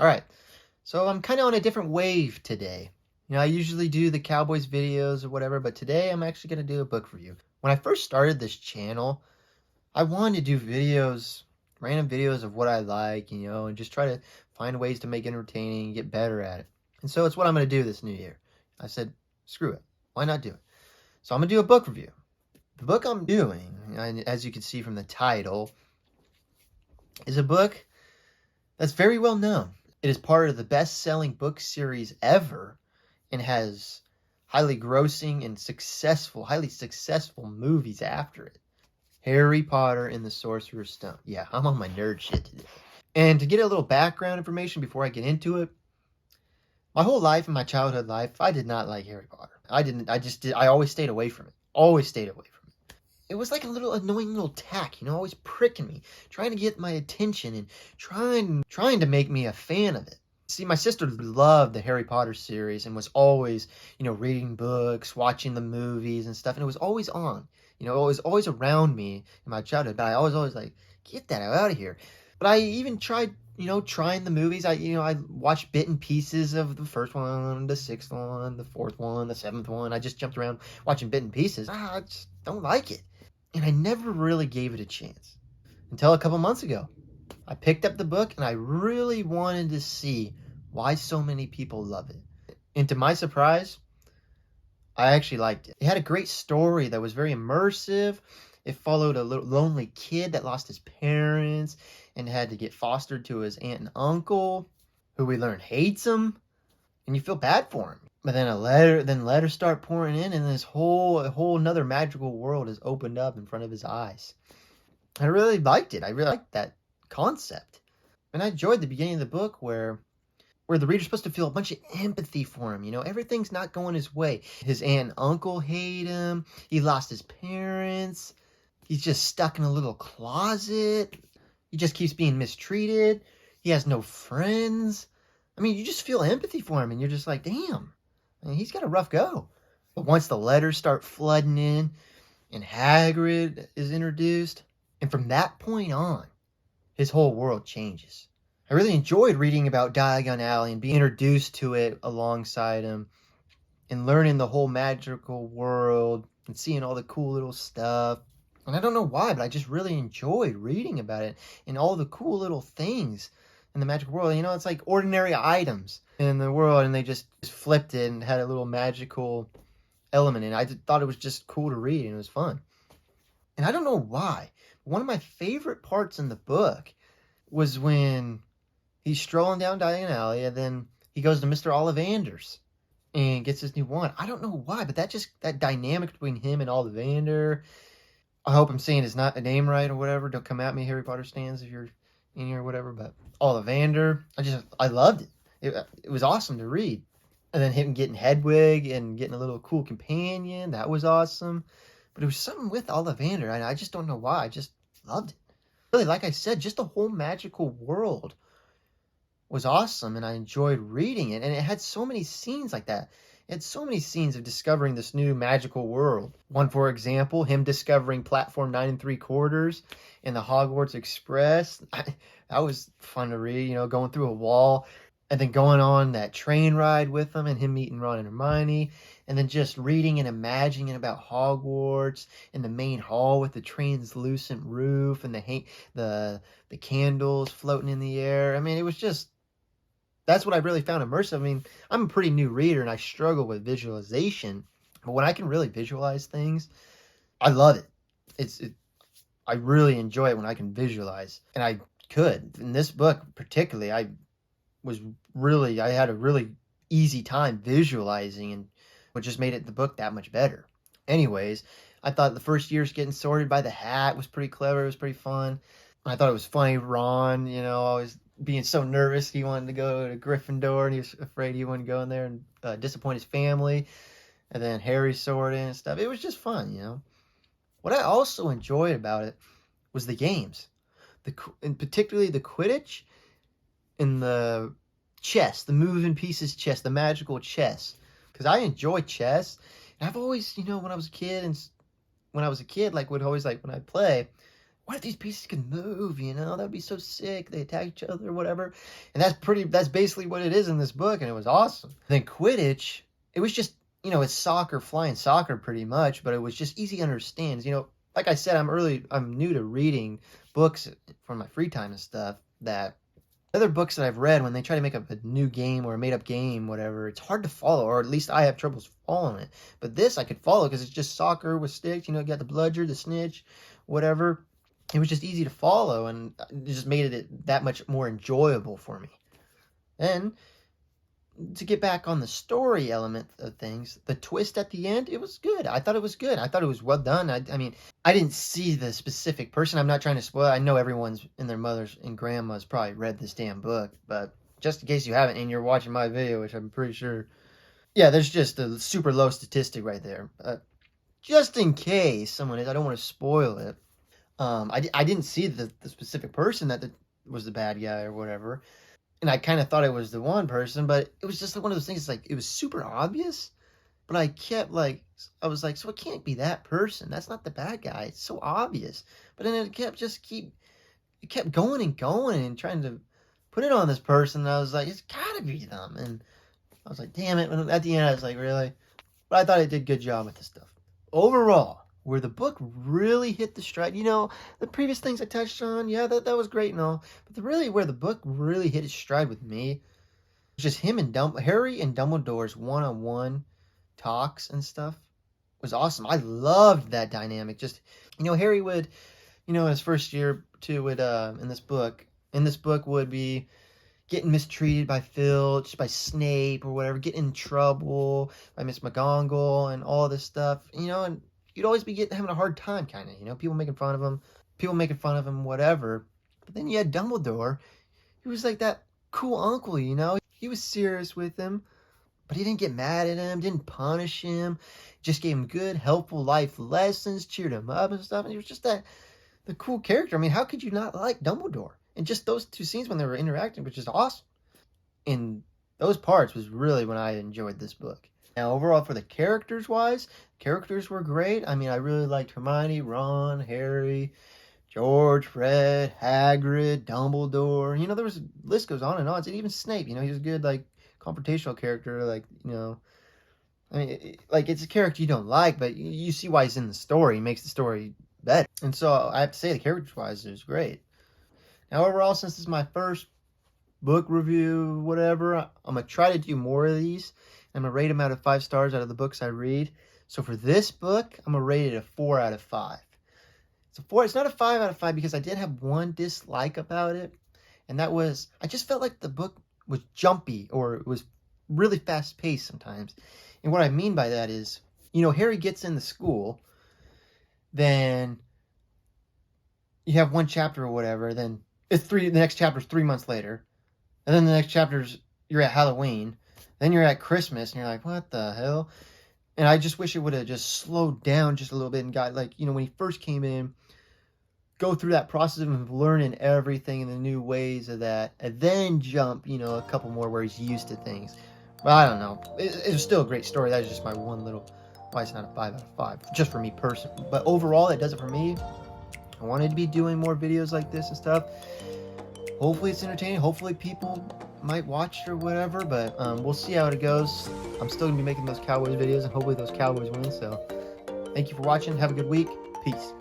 All right, so I'm kind of on a different wave today. I usually do the Cowboys videos or whatever, but today I'm actually going to do a book review. When I first started this channel, I wanted to do videos, random videos of what I like, and just try to find ways to make it entertaining and get better at it. And so it's what I'm going to do this new year. I said, screw it. Why not do it? So I'm going to do a book review. The book I'm doing, and as you can see from the title, is a book that's very well known. It is part of the best-selling book series ever and has highly grossing and highly successful movies after it. Harry Potter and the Sorcerer's Stone. Yeah, I'm on my nerd shit today. And to get a little background information before I get into it, my whole life, in my childhood life, I did not like Harry Potter. I always stayed away from it. Always stayed away from it. It was like a little annoying little tack, always pricking me, trying to get my attention and trying to make me a fan of it. See, my sister loved the Harry Potter series and was always, reading books, watching the movies and stuff, and it was always on. It was always around me in my childhood, but I always like, get that out of here. But I even tried, trying the movies. I watched bit and pieces of the first one, the sixth one, the fourth one, the seventh one. I just jumped around watching bit and pieces. I just don't like it. And I never really gave it a chance until a couple months ago. I picked up the book and I really wanted to see why so many people love it. And to my surprise, I actually liked it. It had a great story that was very immersive. It followed a little lonely kid that lost his parents and had to get fostered to his aunt and uncle, who we learn hates him, and you feel bad for him. But then letters start pouring in, and this whole another magical world is opened up in front of his eyes. I really liked it. I really liked that concept. And I enjoyed the beginning of the book where the reader's supposed to feel a bunch of empathy for him. Everything's not going his way. His aunt and uncle hate him. He lost his parents. He's just stuck in a little closet. He just keeps being mistreated. He has no friends. I mean, you just feel empathy for him, and you're just like, damn, he's got a rough go. But once the letters start flooding in, and Hagrid is introduced, and from that point on, his whole world changes. I really enjoyed reading about Diagon Alley and being introduced to it alongside him and learning the whole magical world and seeing all the cool little stuff. And I don't know why, but I just really enjoyed reading about it and all the cool little things in the magical world. It's like ordinary items in the world, and they just flipped it and had a little magical element in it. I thought it was just cool to read, and it was fun. And I don't know why. One of my favorite parts in the book was when he's strolling down Diagon Alley, and then he goes to Mr. Ollivander's and gets his new wand. I don't know why, but that dynamic between him and Ollivander. I hope I'm saying his name right or whatever. Don't come at me, Harry Potter stands, if you're in here or whatever. But Ollivander, I loved it. It was awesome to read. And then him getting Hedwig and getting a little cool companion, that was awesome. But it was something with Ollivander, and I just don't know why. I just loved it. Really, like I said, just the whole magical world was awesome, and I enjoyed reading it. And it had so many scenes like that. It had so many scenes of discovering this new magical world. One, for example, him discovering platform 9 3/4 in the Hogwarts Express. That was fun to read, going through a wall and then going on that train ride with him and him meeting Ron and Hermione, and then just reading and imagining about Hogwarts in the main hall with the translucent roof and the candles floating in the air. I mean, it was just, that's what I really found immersive. I mean, I'm a pretty new reader and I struggle with visualization, but when I can really visualize things, I love it. I really enjoy it when I can visualize, and I could. In this book particularly, I had a really easy time visualizing, and what just made the book that much better. Anyways, I thought the first year's getting sorted by the hat was pretty clever. It was pretty fun. I thought it was funny, Ron, always being so nervous. He wanted to go to Gryffindor, and he was afraid he wouldn't go in there and disappoint his family. And then Harry sorted and stuff. It was just fun, What I also enjoyed about it was the games, and particularly the Quidditch and the chess, the moving pieces chess, the magical chess. Because I enjoy chess. And I've always, when I was a kid, like would always like when I play, what if these pieces could move, you know? That would be so sick. They attack each other or whatever. And that's basically what it is in this book, and it was awesome. Then Quidditch, it was just, it's soccer, flying soccer pretty much, but it was just easy to understand. Like I said, I'm new to reading books for my free time and stuff. That other books that I've read, when they try to make up a new game or a made up game, whatever, it's hard to follow, or at least I have troubles following it. But this I could follow because it's just soccer with sticks. You got the bludger, the snitch, whatever. It was just easy to follow, and it just made it that much more enjoyable for me. And to get back on the story element of things, the twist at the end, it was good. I thought it was good. I thought it was well done. I mean, I didn't see the specific person. I'm not trying to spoil. I know everyone's and their mothers and grandmas probably read this damn book, but just in case you haven't and you're watching my video, which I'm pretty sure, yeah, there's just a super low statistic right there. Just in case someone is, I don't want to spoil it. I didn't see the specific person that was the bad guy or whatever. And I kind of thought it was the one person, but it was just one of those things, like, it was super obvious, but I was like, so it can't be that person. That's not the bad guy. It's so obvious. But then it kept going and going and trying to put it on this person. And I was like, it's gotta be them. And I was like, damn it. And at the end, I was like, really? But I thought it did a good job with this stuff. Overall, where the book really hit the stride, the previous things I touched on, yeah, that was great and all, but where the book really hit its stride with me, was just him and Harry and Dumbledore's one-on-one talks and stuff was awesome. I loved that dynamic. Just, Harry would, in his first year too, would in this book would be getting mistreated by Filch, by Snape or whatever, getting in trouble by Miss McGonagall and all this stuff, and you'd always be having a hard time, kind of, people making fun of him, whatever. But then you had Dumbledore. He was like that cool uncle, He was serious with him, but he didn't get mad at him, didn't punish him, just gave him good, helpful life lessons, cheered him up and stuff. And he was just the cool character. I mean, how could you not like Dumbledore? And just those two scenes when they were interacting, which is awesome. And those parts was really when I enjoyed this book. Now, overall, for the characters-wise, characters were great. I mean, I really liked Hermione, Ron, Harry, George, Fred, Hagrid, Dumbledore. There was, list goes on and on. And even Snape, he was a good, confrontational character. I mean, it's a character you don't like, but you see why he's in the story. He makes the story better. And so, I have to say, the characters-wise, it was great. Now, overall, since this is my first book review, whatever, I'm going to try to do more of these. I'm going to rate them out of 5 stars out of the books I read. So for this book, I'm going to rate it a 4 out of 5. It's not a 5 out of 5 because I did have one dislike about it. And that was, I just felt like the book was jumpy, or it was really fast paced sometimes. And what I mean by that is, Harry gets into school, then you have one chapter or whatever, then the next chapter is 3 months later. And then the next chapter's, you're at Halloween. Then you're at Christmas, and you're like, what the hell? And I just wish it would have just slowed down just a little bit and got, when he first came in, go through that process of learning everything and the new ways of that, and then jump, a couple more where he's used to things. But I don't know. It was still a great story. That was just my one little, why it's not a 5 out of 5, just for me personally. But overall, it does it for me. I wanted to be doing more videos like this and stuff. Hopefully it's entertaining. Hopefully people might watch or whatever, but we'll see how it goes. I'm still going to be making those Cowboys videos, and hopefully those Cowboys win. So thank you for watching. Have a good week. Peace.